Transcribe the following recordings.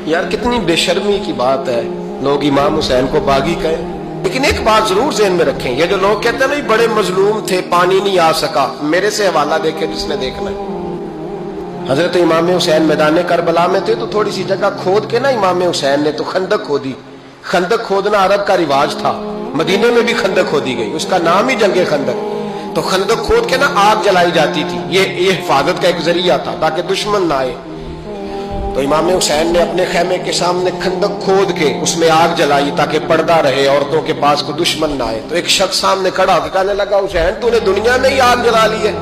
यार कितनी बेशर्मी की बात है, लोग इमाम हुसैन को बागी कहें। लेकिन एक बात जरूर ज़हन में रखें, ये जो लोग कहते हैं ना बड़े मजलूम थे, पानी नहीं आ सका, मेरे से हवाला देखे जिसने देखना है। हजरत इमाम हुसैन मैदान करबला में थे तो थोड़ी सी जगह खोद के ना इमाम हुसैन ने तो खंदक खोदी। खंदक खोदना अरब का रिवाज था, मदीने में भी खंदक खोदी गई, उसका नाम ही जंगे खंदक। तो खंदक खोद के ना आग जलाई जाती थी, ये हिफाजत का एक जरिया था ताकि दुश्मन ना आए। तो इमाम हुसैन ने अपने खेमे के सामने खंदक खोद के उसमें आग जलाई ताकि पर्दा रहे, औरतों के पास को दुश्मन ना आए। तो एक शख्स सामने खड़ा होकर कहने लगा, हुसैन तूने दुनिया में ही आग जला ली है।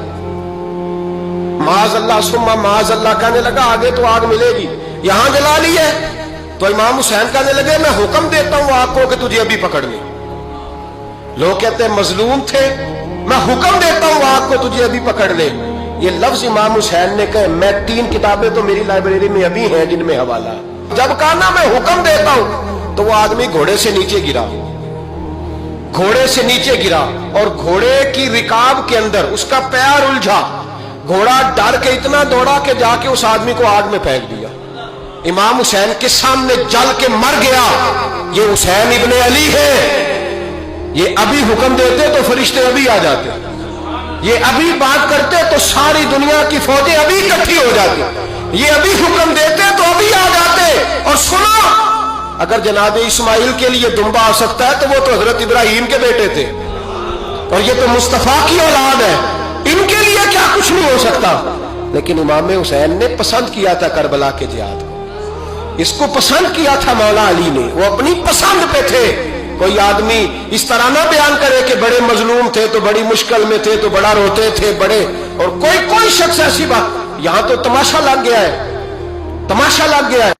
माज अल्लाह सुम्मा माज अल्लाह कहने लगा, आगे तो आग मिलेगी, यहां जला ली है। तो इमाम हुसैन कहने लगे, मैं हुक्म देता हूं आग को कि तुझे अभी पकड़ ले। लोग कहते हैं मजलूम थे, मैं हुक्म देता हूं आग को तुझे अभी पकड़ ले। ये लफ्ज इमाम हुसैन ने कहे, मैं 3 किताबें तो मेरी लाइब्रेरी में अभी हैं जिनमें हवाला। जब कहा ना मैं हुक्म देता हूं, तो वो आदमी घोड़े से नीचे गिरा, घोड़े से नीचे गिरा और घोड़े की रिकाब के अंदर उसका पैर उलझा। घोड़ा डर के इतना दौड़ा कि जाके उस आदमी को आग में फेंक दिया। इमाम हुसैन के सामने जल के मर गया। ये हुसैन इब्ने अली है, ये अभी हुक्म देते तो फरिश्ते अभी आ जाते, ये अभी बात करते तो सारी दुनिया की फौजें अभी इकट्ठी हो जाती, ये अभी हुक्म देते तो अभी आ जाते। और सुनो, अगर जनाब इस्माइल के लिए दुम्बा आ सकता है तो वो तो हजरत इब्राहिम के बेटे थे, और ये तो मुस्तफा की औलाद है, इनके लिए क्या कुछ नहीं हो सकता। लेकिन इमाम हुसैन ने पसंद किया था करबला के जिहाद को, इसको पसंद किया था मौला अली ने, वो अपनी पसंद पे थे। कोई आदमी इस तरह ना बयान करे कि बड़े मजलूम थे तो बड़ी मुश्किल में थे तो बड़ा रोते थे बड़े, और कोई शख्स ऐसी बात, यहां तो तमाशा लग गया है, तमाशा लग गया है।